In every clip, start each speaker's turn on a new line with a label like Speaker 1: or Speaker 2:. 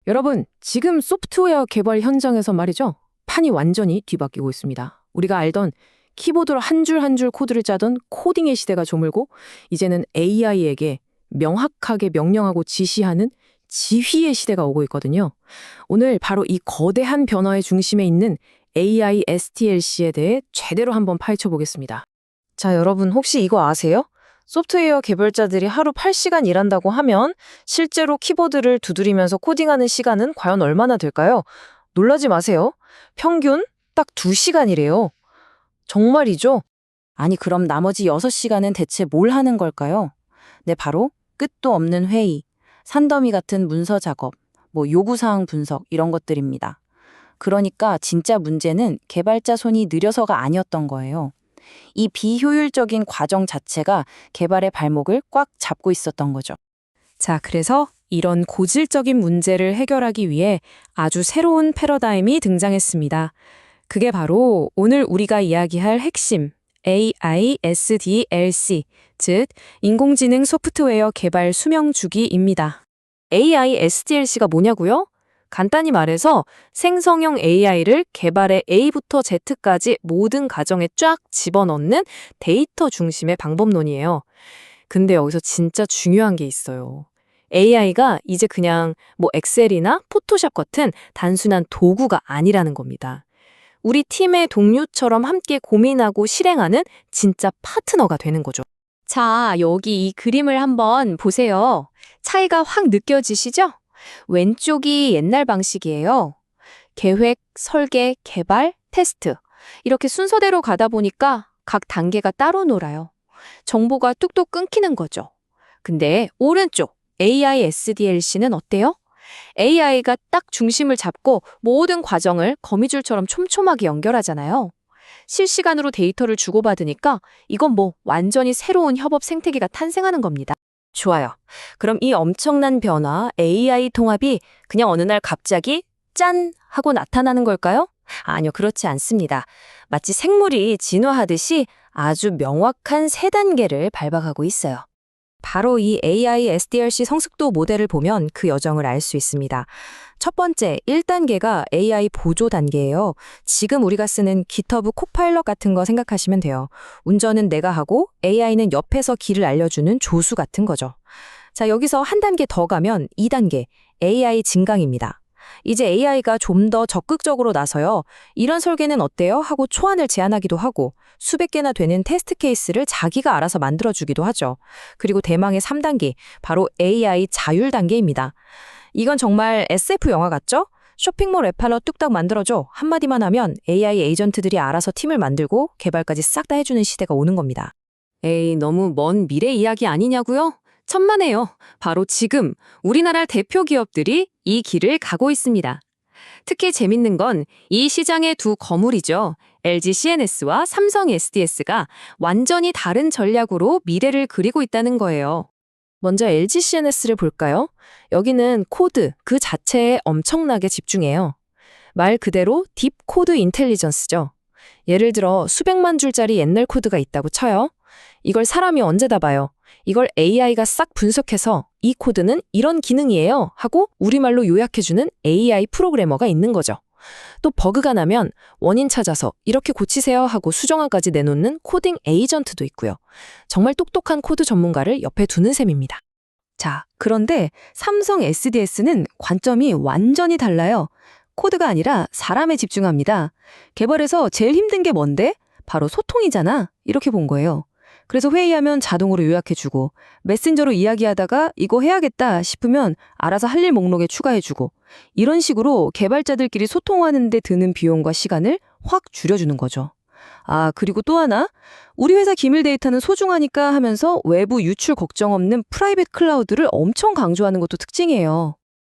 Speaker 1: 여러분, 지금 소프트웨어 개발 현장에서 말이죠. 판이 완전히 뒤바뀌고 있습니다. 우리가 알던 키보드로 한 줄 한 줄 코드를 짜던 코딩의 시대가 저물고 이제는 AI에게 명확하게 명령하고 지시하는 지휘의 시대가 오고 있거든요. 오늘 바로 이 거대한 변화의 중심에 있는 AI SDLC에 대해 제대로 한번 파헤쳐 보겠습니다.
Speaker 2: 자, 여러분 혹시 이거 아세요? 소프트웨어 개발자들이 하루 8시간 일한다고 하면 실제로 키보드를 두드리면서 코딩하는 시간은 과연 얼마나 될까요? 놀라지 마세요. 평균 딱 2시간이래요. 정말이죠? 아니, 그럼 나머지 6시간은 대체 뭘 하는 걸까요? 네, 바로 끝도 없는 회의, 산더미 같은 문서 작업, 요구사항 분석 이런 것들입니다. 그러니까 진짜 문제는 개발자 손이 느려서가 아니었던 거예요. 이 비효율적인 과정 자체가 개발의 발목을 꽉 잡고 있었던 거죠.
Speaker 1: 자, 그래서 이런 고질적인 문제를 해결하기 위해 아주 새로운 패러다임이 등장했습니다. 그게 바로 오늘 우리가 이야기할 핵심 AI SDLC, 즉 인공지능 소프트웨어 개발 수명 주기입니다. AI SDLC가 뭐냐고요? 간단히 말해서 생성형 AI를 개발의 A부터 Z까지 모든 과정에 쫙 집어넣는 데이터 중심의 방법론이에요. 근데 여기서 진짜 중요한 게 있어요. AI가 이제 그냥 엑셀이나 포토샵 같은 단순한 도구가 아니라는 겁니다. 우리 팀의 동료처럼 함께 고민하고 실행하는 진짜 파트너가 되는 거죠. 자, 여기 이 그림을 한번 보세요. 차이가 확 느껴지시죠? 왼쪽이 옛날 방식이에요. 계획, 설계, 개발, 테스트. 이렇게 순서대로 가다 보니까 각 단계가 따로 놀아요. 정보가 뚝뚝 끊기는 거죠. 근데 오른쪽 AI SDLC는 어때요? AI가 딱 중심을 잡고 모든 과정을 거미줄처럼 촘촘하게 연결하잖아요. 실시간으로 데이터를 주고받으니까 이건 완전히 새로운 협업 생태계가 탄생하는 겁니다.
Speaker 2: 좋아요. 그럼 이 엄청난 변화, AI 통합이 그냥 어느 날 갑자기 짠! 하고 나타나는 걸까요? 아니요, 그렇지 않습니다. 마치 생물이 진화하듯이 아주 명확한 3단계를 밟아가고 있어요. 바로 이 AI SDLC 성숙도 모델을 보면 그 여정을 알 수 있습니다. 첫 번째, 1단계가 AI 보조 단계예요. 지금 우리가 쓰는 GitHub 코파일럿 같은 거 생각하시면 돼요. 운전은 내가 하고 AI는 옆에서 길을 알려주는 조수 같은 거죠. 자, 여기서 한 단계 더 가면 2단계, AI 증강입니다. 이제 AI가 좀 더 적극적으로 나서요. 이런 설계는 어때요? 하고 초안을 제안하기도 하고 수백 개나 되는 테스트 케이스를 자기가 알아서 만들어주기도 하죠. 그리고 대망의 3단계, 바로 AI 자율 단계입니다. 이건 정말 SF 영화 같죠? 쇼핑몰 앱팔러 뚝딱 만들어줘. 한마디만 하면 AI 에이전트들이 알아서 팀을 만들고 개발까지 싹 다 해주는 시대가 오는 겁니다.
Speaker 1: 에이, 너무 먼 미래 이야기 아니냐고요? 천만에요. 바로 지금 우리나라 대표 기업들이 이 길을 가고 있습니다. 특히 재밌는 건 이 시장의 두 거물이죠. LG CNS와 삼성 SDS가 완전히 다른 전략으로 미래를 그리고 있다는 거예요.
Speaker 2: 먼저 LG CNS를 볼까요? 여기는 코드 그 자체에 엄청나게 집중해요. 말 그대로 딥 코드 인텔리전스죠. 예를 들어 수백만 줄짜리 옛날 코드가 있다고 쳐요. 이걸 사람이 언제 다 봐요? 이걸 AI가 싹 분석해서 이 코드는 이런 기능이에요 하고 우리말로 요약해주는 AI 프로그래머가 있는 거죠. 또 버그가 나면 원인 찾아서 이렇게 고치세요 하고 수정안까지 내놓는 코딩 에이전트도 있고요. 정말 똑똑한 코드 전문가를 옆에 두는 셈입니다. 자, 그런데 삼성 SDS는 관점이 완전히 달라요. 코드가 아니라 사람에 집중합니다. 개발에서 제일 힘든 게 뭔데? 바로 소통이잖아. 이렇게 본 거예요. 그래서 회의하면 자동으로 요약해주고 메신저로 이야기하다가 이거 해야겠다 싶으면 알아서 할 일 목록에 추가해주고 이런 식으로 개발자들끼리 소통하는 데 드는 비용과 시간을 확 줄여주는 거죠. 아, 그리고 또 하나, 우리 회사 기밀 데이터는 소중하니까 하면서 외부 유출 걱정 없는 프라이빗 클라우드를 엄청 강조하는 것도 특징이에요.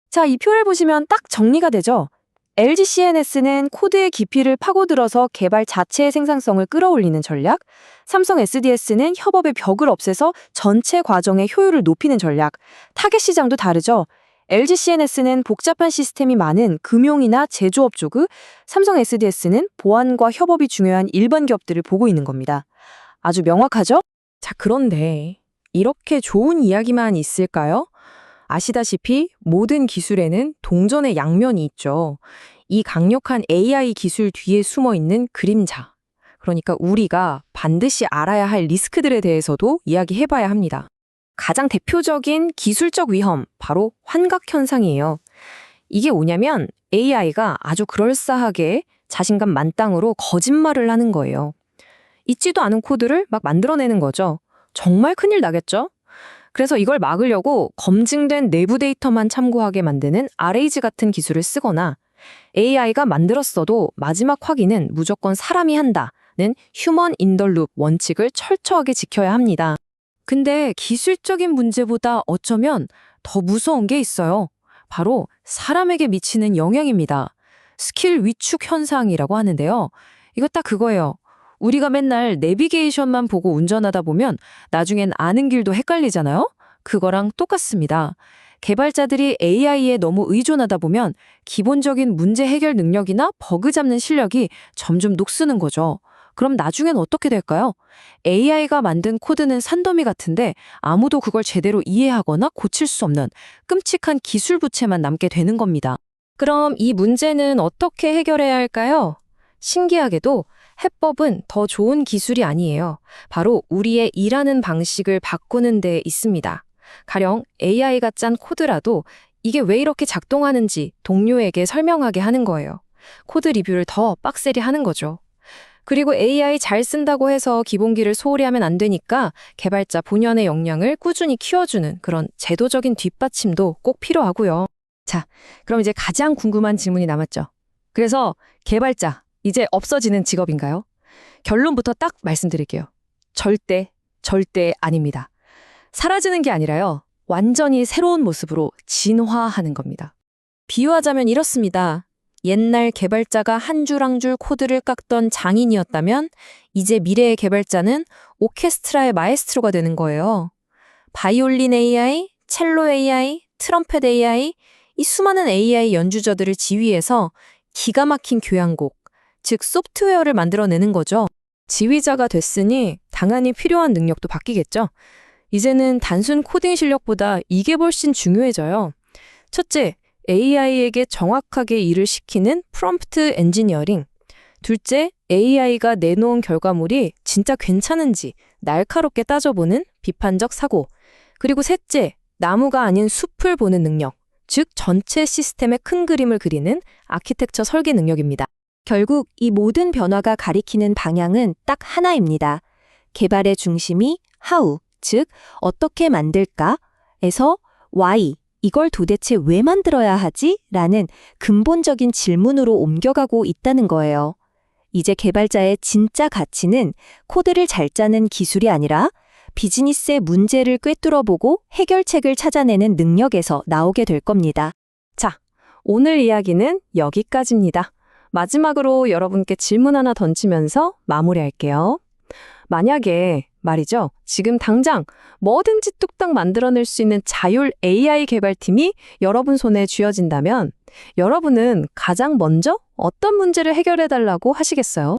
Speaker 2: 자, 이 표를 보시면 딱 정리가 되죠? LG CNS는 코드의 깊이를 파고들어서 개발 자체의 생산성을 끌어올리는 전략, 삼성 SDS는 협업의 벽을 없애서 전체 과정의 효율을 높이는 전략, 타겟 시장도 다르죠. LG CNS는 복잡한 시스템이 많은 금융이나 제조업 쪽을, 삼성 SDS는 보안과 협업이 중요한 일반 기업들을 보고 있는 겁니다. 아주 명확하죠? 자, 그런데 이렇게 좋은 이야기만 있을까요?
Speaker 1: 아시다시피 모든 기술에는 동전의 양면이 있죠. 이 강력한 AI 기술 뒤에 숨어 있는 그림자. 그러니까 우리가 반드시 알아야 할 리스크들에 대해서도 이야기해봐야 합니다. 가장 대표적인 기술적 위험, 바로 환각 현상이에요. 이게 뭐냐면 AI가 아주 그럴싸하게 자신감 만땅으로 거짓말을 하는 거예요. 있지도 않은 코드를 막 만들어내는 거죠. 정말 큰일 나겠죠? 그래서 이걸 막으려고 검증된 내부 데이터만 참고하게 만드는 RAG 같은 기술을 쓰거나 AI가 만들었어도 마지막 확인은 무조건 사람이 한다는 휴먼 인 더 룹 원칙을 철저하게 지켜야 합니다. 근데 기술적인 문제보다 어쩌면 더 무서운 게 있어요. 바로 사람에게 미치는 영향입니다. 스킬 위축 현상이라고 하는데요. 이거 딱 그거예요. 우리가 맨날 내비게이션만 보고 운전하다 보면 나중엔 아는 길도 헷갈리잖아요? 그거랑 똑같습니다. 개발자들이 AI에 너무 의존하다 보면 기본적인 문제 해결 능력이나 버그 잡는 실력이 점점 녹쓰는 거죠. 그럼 나중엔 어떻게 될까요? AI가 만든 코드는 산더미 같은데 아무도 그걸 제대로 이해하거나 고칠 수 없는 끔찍한 기술 부채만 남게 되는 겁니다. 그럼 이 문제는 어떻게 해결해야 할까요? 신기하게도 해법은 더 좋은 기술이 아니에요. 바로 우리의 일하는 방식을 바꾸는 데 있습니다. 가령 AI가 짠 코드라도 이게 왜 이렇게 작동하는지 동료에게 설명하게 하는 거예요. 코드 리뷰를 더 빡세게 하는 거죠. 그리고 AI 잘 쓴다고 해서 기본기를 소홀히 하면 안 되니까 개발자 본연의 역량을 꾸준히 키워주는 그런 제도적인 뒷받침도 꼭 필요하고요. 자, 그럼 이제 가장 궁금한 질문이 남았죠. 그래서 개발자, 이제 없어지는 직업인가요? 결론부터 딱 말씀드릴게요. 절대 아닙니다. 사라지는 게 아니라요. 완전히 새로운 모습으로 진화하는 겁니다. 비유하자면 이렇습니다. 옛날 개발자가 한 줄 한 줄 코드를 깎던 장인이었다면 이제 미래의 개발자는 오케스트라의 마에스트로가 되는 거예요. 바이올린 AI, 첼로 AI, 트럼펫 AI, 이 수많은 AI 연주자들을 지휘해서 기가 막힌 교향곡, 즉 소프트웨어를 만들어내는 거죠. 지휘자가 됐으니 당연히 필요한 능력도 바뀌겠죠. 이제는 단순 코딩 실력보다 이게 훨씬 중요해져요. 첫째, AI에게 정확하게 일을 시키는 프롬프트 엔지니어링. 둘째, AI가 내놓은 결과물이 진짜 괜찮은지 날카롭게 따져보는 비판적 사고. 그리고 셋째, 나무가 아닌 숲을 보는 능력. 즉, 전체 시스템의 큰 그림을 그리는 아키텍처 설계 능력입니다.
Speaker 3: 결국 이 모든 변화가 가리키는 방향은 딱 하나입니다. 개발의 중심이 how, 즉 어떻게 만들까에서 why, 이걸 도대체 왜 만들어야 하지? 라는 근본적인 질문으로 옮겨가고 있다는 거예요. 이제 개발자의 진짜 가치는 코드를 잘 짜는 기술이 아니라 비즈니스의 문제를 꿰뚫어보고 해결책을 찾아내는 능력에서 나오게 될 겁니다.
Speaker 1: 자, 오늘 이야기는 여기까지입니다. 마지막으로 여러분께 질문 하나 던지면서 마무리할게요. 만약에 말이죠. 지금 당장 뭐든지 뚝딱 만들어낼 수 있는 자율 AI 개발팀이 여러분 손에 쥐어진다면 여러분은 가장 먼저 어떤 문제를 해결해달라고 하시겠어요?